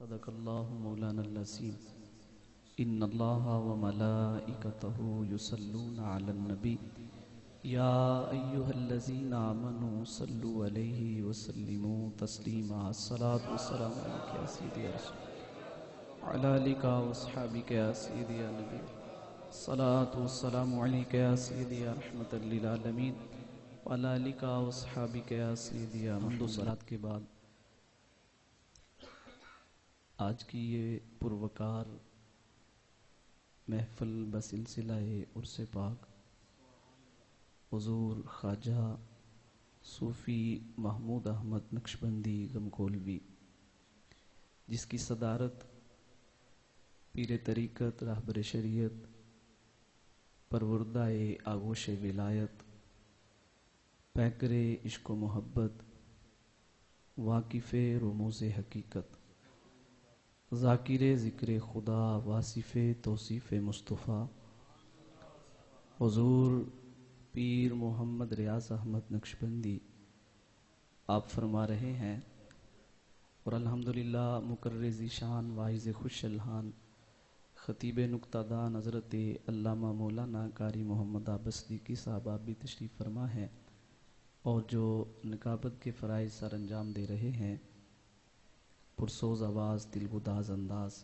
صدق اللہ مولانا العظیم ان اللہ وملائکتہ یصلون علی النبی یا ایہا الذین آمنوا صلوا علیہ وسلموا تسلیما الصلاۃ والسلام علیک یا سیدی یا رسول علی آلک واصحابک یا سیدی یا نبی الصلاۃ والسلام علیک یا سیدی یا رحمۃ للعالمین وعلی آلک واصحابک یا سیدی یا حمد و صلوات کے بعد آج کی یہ پروقار محفل بسلسلہ عرس پاک حضور خواجہ صوفی محمود احمد نقشبندی گمکولوی، جس کی صدارت پیر طریقت راہبر شریعت پروردہ آغوش ولایت پیکر عشق و محبت واقف رموز حقیقت ذاکر ذکر خدا واصف توصیف مصطفیٰ حضور پیر محمد ریاض احمد نقشبندی آپ فرما رہے ہیں، اور الحمدللہ مقرر ذیشان واعظ خوش الحان خطیب نکتہ دان حضرت علامہ مولانا قاری محمد عابد صدیقی صاحب آپ بھی تشریف فرما ہیں اور جو نقابت کے فرائض سر انجام دے رہے ہیں، پرسوز آواز دلگداز انداز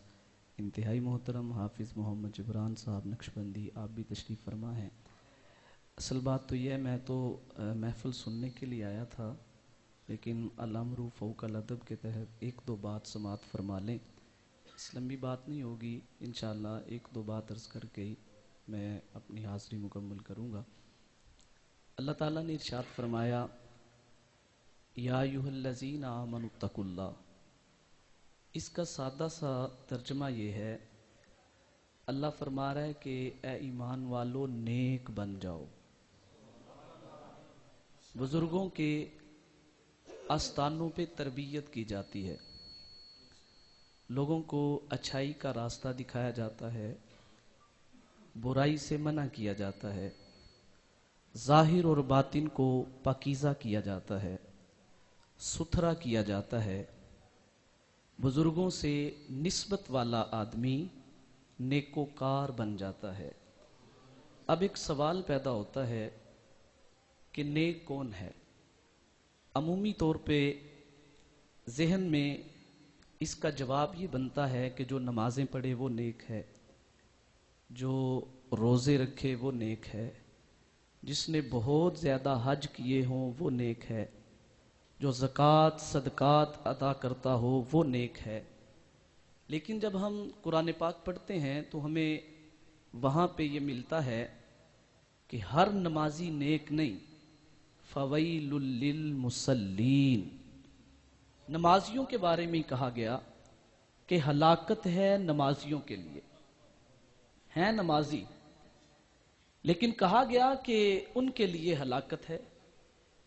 انتہائی محترم حافظ محمد جبران صاحب نقشبندی آپ بھی تشریف فرما ہیں۔ اصل بات تو یہ، میں تو محفل سننے کے لیے آیا تھا، لیکن الامر فوق الادب کے تحت ایک دو بات سماعت فرما لیں۔ اس لمبی بات نہیں ہوگی، انشاءاللہ ایک دو بات عرض کر کے ہی میں اپنی حاضری مکمل کروں گا۔ اللہ تعالیٰ نے ارشاد فرمایا، یا ایھا الذین آمنوا اتقوا اللہ۔ اس کا سادہ سا ترجمہ یہ ہے، اللہ فرما رہا ہے کہ اے ایمان والو نیک بن جاؤ۔ بزرگوں کے آستانوں پہ تربیت کی جاتی ہے، لوگوں کو اچھائی کا راستہ دکھایا جاتا ہے، برائی سے منع کیا جاتا ہے، ظاہر اور باطن کو پاکیزہ کیا جاتا ہے، ستھرا کیا جاتا ہے۔ بزرگوں سے نسبت والا آدمی نیکوکار بن جاتا ہے۔ اب ایک سوال پیدا ہوتا ہے کہ نیک کون ہے؟ عمومی طور پہ ذہن میں اس کا جواب یہ بنتا ہے کہ جو نمازیں پڑھے وہ نیک ہے، جو روزے رکھے وہ نیک ہے، جس نے بہت زیادہ حج کیے ہوں وہ نیک ہے، جو زکوٰۃ صدقات ادا کرتا ہو وہ نیک ہے۔ لیکن جب ہم قرآن پاک پڑھتے ہیں تو ہمیں وہاں پہ یہ ملتا ہے کہ ہر نمازی نیک نہیں، فویل للمصلین۔ نمازیوں کے بارے میں کہا گیا کہ ہلاکت ہے نمازیوں کے لیے، ہیں نمازی، لیکن کہا گیا کہ ان کے لیے ہلاکت ہے۔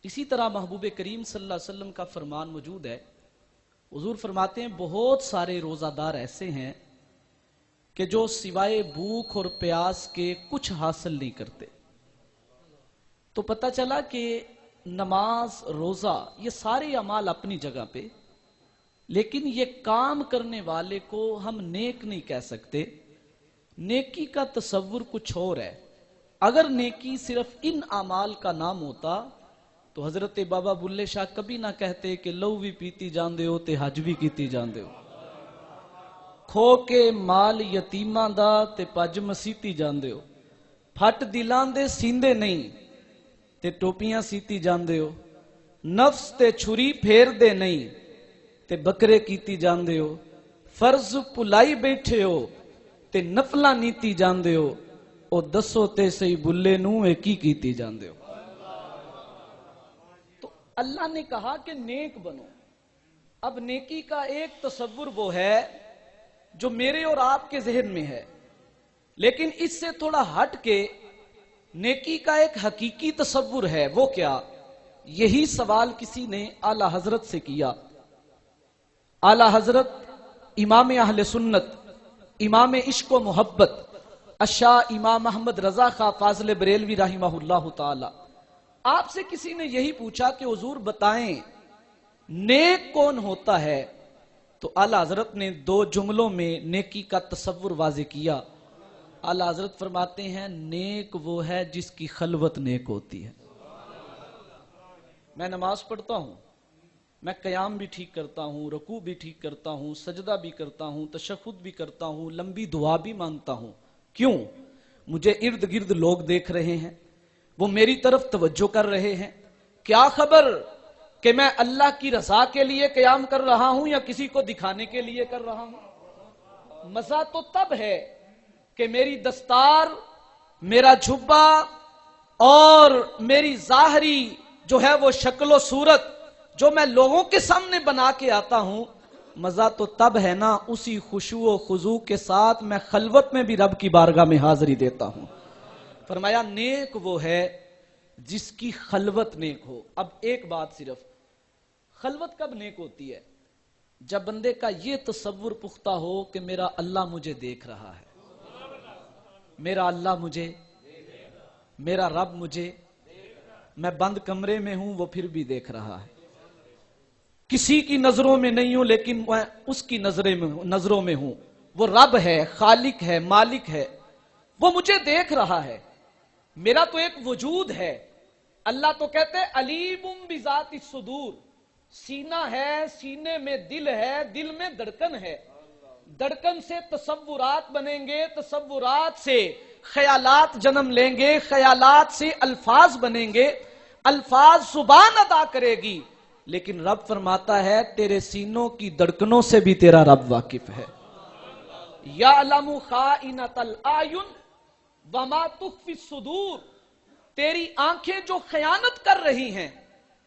اسی طرح محبوب کریم صلی اللہ علیہ وسلم کا فرمان موجود ہے، حضور فرماتے ہیں بہت سارے روزہ دار ایسے ہیں کہ جو سوائے بھوک اور پیاس کے کچھ حاصل نہیں کرتے۔ تو پتہ چلا کہ نماز، روزہ، یہ سارے اعمال اپنی جگہ پہ، لیکن یہ کام کرنے والے کو ہم نیک نہیں کہہ سکتے۔ نیکی کا تصور کچھ اور ہے۔ اگر نیکی صرف ان اعمال کا نام ہوتا تو حضرت بابا بلے شاہ کبھی نہ کہتے کہ لو بھی پیتی جاندے ہو تے حج بھی کیتی جاندے ہو، کھو کے مال یتیماں دا تے پج مسیتی جاندے ہو، پھٹ دلاں دے سیندے نہیں تے ٹوپیاں سیتی جاندے ہو، نفس تے چھری پھیر دے نہیں تے بکرے کیتی جاندے ہو، فرض پلائی بیٹھے ہو تے نفلاں نیتی جاندے ہو، او دسو تے صحیح بلے نوں اے کی کیتی جاندے ہو۔ اللہ نے کہا کہ نیک بنو۔ اب نیکی کا ایک تصور وہ ہے جو میرے اور آپ کے ذہن میں ہے، لیکن اس سے تھوڑا ہٹ کے نیکی کا ایک حقیقی تصور ہے۔ وہ کیا؟ یہی سوال کسی نے اعلیٰ حضرت سے کیا۔ اعلیٰ حضرت امام اہل سنت، امام عشق و محبت، الشاہ امام احمد رضا خاں فاضل بریلوی رحمہ اللہ تعالی، آپ سے کسی نے یہی پوچھا کہ حضور بتائیں نیک کون ہوتا ہے؟ تو اعلیٰ حضرت نے 2 جملوں میں نیکی کا تصور واضح کیا. اعلیٰ حضرت فرماتے ہیں نیک وہ ہے جس کی خلوت نیک ہوتی ہے. میں نماز پڑھتا ہوں، میں قیام بھی ٹھیک کرتا ہوں، رکوع بھی ٹھیک کرتا ہوں، سجدہ بھی کرتا ہوں، تشہد بھی کرتا ہوں، لمبی دعا بھی مانگتا ہوں. کیوں؟ مجھے ارد گرد لوگ دیکھ رہے ہیں، وہ میری طرف توجہ کر رہے ہیں. کیا خبر کہ میں اللہ کی رضا کے لیے قیام کر رہا ہوں یا کسی کو دکھانے کے لیے کر رہا ہوں. مزہ تو تب ہے کہ میری دستار، میرا جھبا اور میری ظاہری جو ہے وہ شکل و صورت جو میں لوگوں کے سامنے بنا کے آتا ہوں، مزہ تو تب ہے نا اسی خشوع و خضوع کے ساتھ میں خلوت میں بھی رب کی بارگاہ میں حاضری دیتا ہوں. فرمایا نیک وہ ہے جس کی خلوت نیک ہو. اب ایک بات صرف، خلوت کب نیک ہوتی ہے؟ جب بندے کا یہ تصور پختہ ہو کہ میرا اللہ مجھے دیکھ رہا ہے، میرا اللہ مجھے، میرا رب مجھے، میں بند کمرے میں ہوں وہ پھر بھی دیکھ رہا ہے. کسی کی نظروں میں نہیں ہوں لیکن میں اس کی نظروں میں ہوں. وہ رب ہے، خالق ہے، مالک ہے، وہ مجھے دیکھ رہا ہے. میرا تو ایک وجود ہے. اللہ تو کہتے ہیں علیم بذات الصدور، سینہ ہے، سینے میں دل ہے، دل میں دھڑکن ہے. دھڑکن سے تصورات بنیں گے، تصورات سے خیالات جنم لیں گے، خیالات سے الفاظ بنیں گے، الفاظ زبان ادا کرے گی. لیکن رب فرماتا ہے تیرے سینوں کی دھڑکنوں سے بھی تیرا رب واقف ہے. یعلم خائنۃ الاعین وما تخفی الصدور، تیری آنکھیں جو خیانت کر رہی ہیں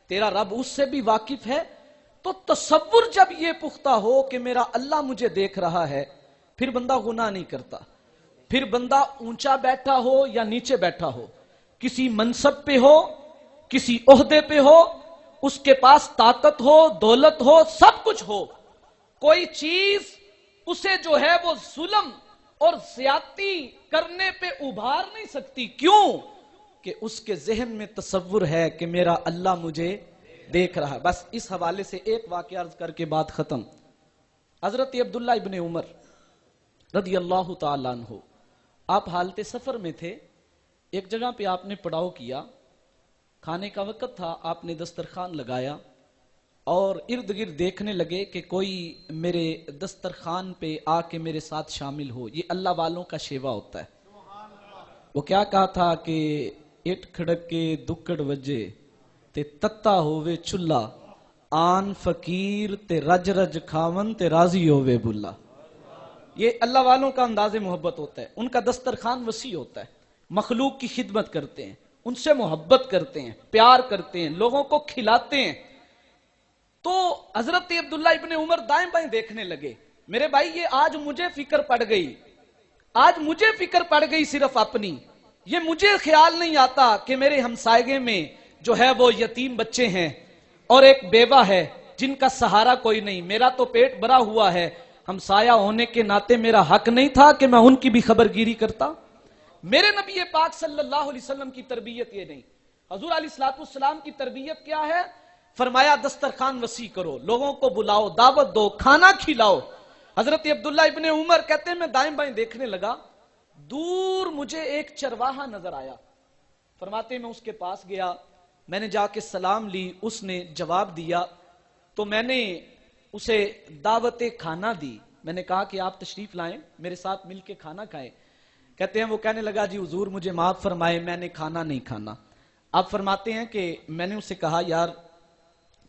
تیرا رب اس سے بھی واقف ہے. تو تصور جب یہ پختہ ہو کہ میرا اللہ مجھے دیکھ رہا ہے، پھر بندہ گناہ نہیں کرتا. پھر بندہ اونچا بیٹھا ہو یا نیچے بیٹھا ہو، کسی منصب پہ ہو، کسی عہدے پہ ہو، اس کے پاس طاقت ہو، دولت ہو، سب کچھ ہو، کوئی چیز اسے جو ہے وہ ظلم اور زیادتی کرنے پہ ابھار نہیں سکتی. کیوں؟ کہ اس کے ذہن میں تصور ہے کہ میرا اللہ مجھے دیکھ رہا. بس اس حوالے سے ایک واقعہ عرض کر کے بات ختم. حضرت عبداللہ ابن عمر رضی اللہ تعالیٰ عنہ، آپ حالت سفر میں تھے، ایک جگہ پہ آپ نے پڑاؤ کیا، کھانے کا وقت تھا، آپ نے دسترخوان لگایا اور ارد گرد دیکھنے لگے کہ کوئی میرے دسترخوان پہ آ کے میرے ساتھ شامل ہو. یہ اللہ والوں کا شیوا ہوتا ہے. وہ کیا کہا تھا کہ اٹ کھڑک کے دکڑ وجے تے تتا ہووے چلا، آن فقیر تے رج رج کھاون تے راضی ہووے بلا. یہ اللہ والوں کا انداز محبت ہوتا ہے. ان کا دسترخوان وسیع ہوتا ہے، مخلوق کی خدمت کرتے ہیں، ان سے محبت کرتے ہیں، پیار کرتے ہیں، لوگوں کو کھلاتے ہیں. تو حضرت عبداللہ ابن عمر دائیں بائیں دیکھنے لگے. میرے بھائی یہ آج مجھے فکر پڑ گئی، آج مجھے فکر پڑ گئی صرف اپنی. یہ مجھے خیال نہیں آتا کہ میرے ہمسائے میں جو ہے وہ یتیم بچے ہیں اور ایک بیوہ ہے جن کا سہارا کوئی نہیں. میرا تو پیٹ بھرا ہوا ہے، ہمسایہ ہونے کے ناطے میرا حق نہیں تھا کہ میں ان کی بھی خبر گیری کرتا. میرے نبی پاک صلی اللہ علیہ وسلم کی تربیت یہ نہیں. حضور علیہ الصلوۃ والسلام کی تربیت کیا ہے؟ فرمایا دسترخوان وسیع کرو، لوگوں کو بلاؤ، دعوت دو، کھانا کھلاؤ. حضرت عبداللہ ابن عمر کہتے ہیں میں دائیں بائیں دیکھنے لگا، دور مجھے ایک چرواہا نظر آیا. فرماتے میں اس کے پاس گیا، میں نے جا کے سلام لی، اس نے جواب دیا تو میں نے اسے دعوت کھانا دی. میں نے کہا کہ آپ تشریف لائیں، میرے ساتھ مل کے کھانا کھائیں. کہتے ہیں وہ کہنے لگا جی حضور مجھے معاف فرمائے، میں نے کھانا نہیں کھانا. آپ فرماتے ہیں کہ میں نے اسے کہا یار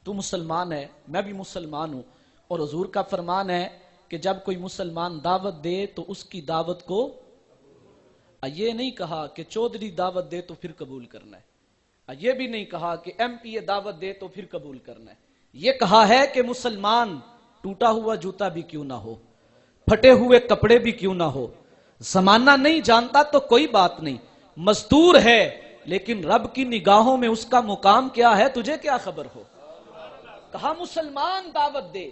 تو مسلمان ہے، میں بھی مسلمان ہوں، اور حضور کا فرمان ہے کہ جب کوئی مسلمان دعوت دے تو اس کی دعوت کو، یہ نہیں کہا کہ چودھری دعوت دے تو پھر قبول کرنا ہے، یہ بھی نہیں کہا کہ ایم پی اے دعوت دے تو پھر قبول کرنا ہے. یہ کہا ہے کہ مسلمان ٹوٹا ہوا جوتا بھی کیوں نہ ہو، پھٹے ہوئے کپڑے بھی کیوں نہ ہو، زمانہ نہیں جانتا تو کوئی بات نہیں، مزدور ہے لیکن رب کی نگاہوں میں اس کا مقام کیا ہے تجھے کیا خبر ہو. کہا مسلمان دعوت دے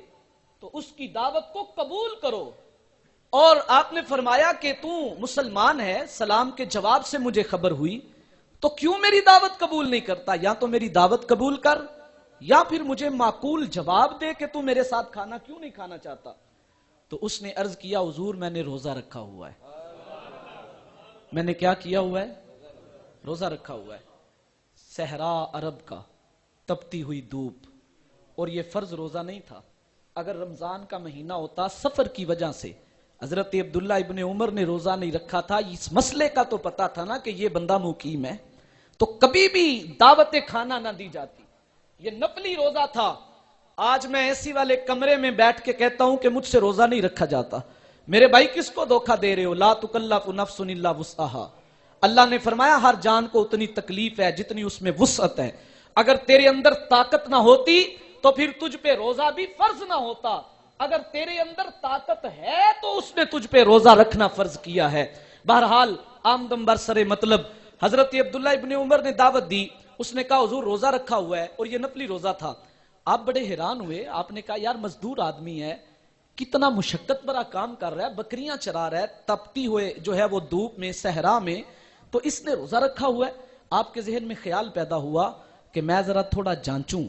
تو اس کی دعوت کو قبول کرو. اور آپ نے فرمایا کہ تو مسلمان ہے، سلام کے جواب سے مجھے خبر ہوئی، تو کیوں میری دعوت قبول نہیں کرتا؟ یا تو میری دعوت قبول کر یا پھر مجھے معقول جواب دے کہ تو میرے ساتھ کھانا کیوں نہیں کھانا چاہتا؟ تو اس نے عرض کیا حضور میں نے روزہ رکھا ہوا ہے. میں نے کیا کیا ہوا ہے؟ روزہ رکھا ہوا ہے. صحرا عرب کا، تپتی ہوئی دھوپ، اور یہ فرض روزہ نہیں تھا. اگر رمضان کا مہینہ ہوتا، سفر کی وجہ سے حضرت عبداللہ ابن عمر نے روزہ نہیں رکھا تھا. اس مسئلے کا تو پتا تھا نا کہ یہ بندہ مقیم ہے، تو کبھی بھی دعوت کھانا نہ دی جاتی. یہ نفلی روزہ تھا. آج میں ایسی والے کمرے میں بیٹھ کے کہتا ہوں کہ مجھ سے روزہ نہیں رکھا جاتا. میرے بھائی کس کو دھوکہ دے رہے ہو؟ لا تکلف نفس الا وسعها. اللہ نے فرمایا ہر جان کو اتنی تکلیف ہے جتنی اس میں وسعت ہے. اگر تیرے اندر طاقت نہ ہوتی تو پھر تجھ پہ روزہ بھی فرض نہ ہوتا. اگر تیرے اندر طاقت ہے تو اس نے تجھ پہ روزہ رکھنا فرض کیا ہے. بہرحال آمدم برسر مطلب حضرت عبداللہ ابن عمر نے دعوت دی. اس نے کہا حضور روزہ رکھا ہوا ہے، اور یہ نفلی روزہ تھا. آپ بڑے حیران ہوئے. آپ نے کہا یار مزدور آدمی ہے، کتنا مشقت برا کام کر رہا ہے، بکریاں چرا رہا ہے تپتی ہوئے جو ہے وہ دھوپ میں، صحرا میں، تو اس نے روزہ رکھا ہوا ہے. آپ کے ذہن میں خیال پیدا ہوا کہ میں ذرا تھوڑا جانچوں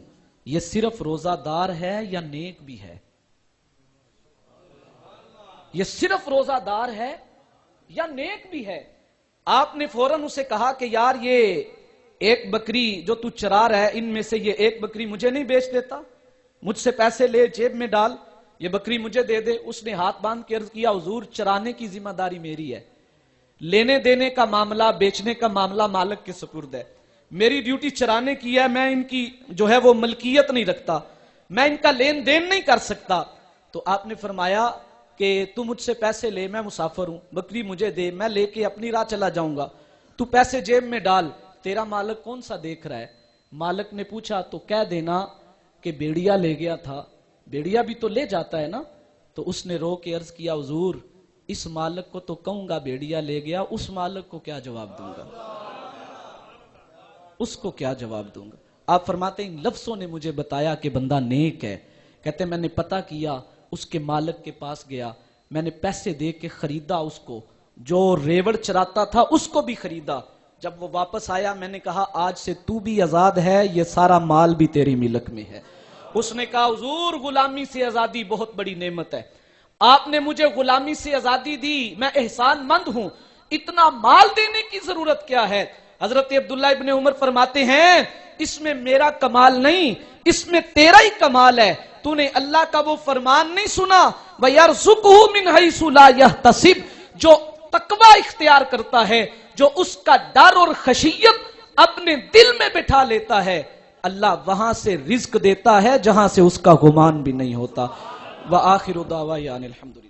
یہ صرف روزہ دار ہے یا نیک بھی ہے. یہ صرف روزہ دار ہے یا نیک بھی ہے. آپ نے فوراً اسے کہا کہ یار یہ ایک بکری جو تو چرا رہا ہے ان میں سے یہ ایک بکری مجھے نہیں بیچ دیتا؟ مجھ سے پیسے لے، جیب میں ڈال، یہ بکری مجھے دے دے. اس نے ہاتھ باندھ کے عرض کیا حضور چرانے کی ذمہ داری میری ہے، لینے دینے کا معاملہ، بیچنے کا معاملہ مالک کے سپرد ہے. میری ڈیوٹی چرانے کی ہے، میں ان کی جو ہے وہ ملکیت نہیں رکھتا، میں ان کا لین دین نہیں کر سکتا. تو آپ نے فرمایا کہ تو مجھ سے پیسے لے، میں مسافر ہوں، بکری مجھے دے، میں لے کے اپنی راہ چلا جاؤں گا. تو پیسے جیب میں ڈال، تیرا مالک کون سا دیکھ رہا ہے؟ مالک نے پوچھا تو کہہ دینا کہ بیڑیا لے گیا تھا. بیڑیا بھی تو لے جاتا ہے نا. تو اس نے رو کے عرض کیا حضور اس مالک کو تو کہوں گا بیڑیا لے گیا، اس مالک کو کیا جواب دوں گا؟ اس کو کیا جواب دوں گا؟ آپ فرماتے ہیں ان لفظوں نے مجھے بتایا کہ بندہ نیک ہے. کہتے ہیں میں نے پتہ کیا، اس کے مالک کے پاس گیا، میں نے پیسے دے کے خریدا اس کو، جو ریوڑ چراتا تھا اس کو بھی خریدا. جب وہ واپس آیا میں نے کہا آج سے تو بھی آزاد ہے، یہ سارا مال بھی تیری ملک میں ہے. اس نے کہا حضور غلامی سے آزادی بہت بڑی نعمت ہے، آپ نے مجھے غلامی سے آزادی دی، میں احسان مند ہوں، اتنا مال دینے کی ضرورت کیا ہے؟ حضرت عبداللہ ابن عمر فرماتے ہیں اس میں میرا کمال نہیں، اس میں تیرا ہی کمال ہے. تو نے اللہ کا وہ فرمان نہیں سنا وَيَرْزُقُهُ مِنْ حَيْثُ لَا يَحْتَسِبُ. جو تقوی اختیار کرتا ہے، جو اس کا ڈر اور خشیت اپنے دل میں بٹھا لیتا ہے، اللہ وہاں سے رزق دیتا ہے جہاں سے اس کا گمان بھی نہیں ہوتا. وآخر دعوانا الحمدللہ.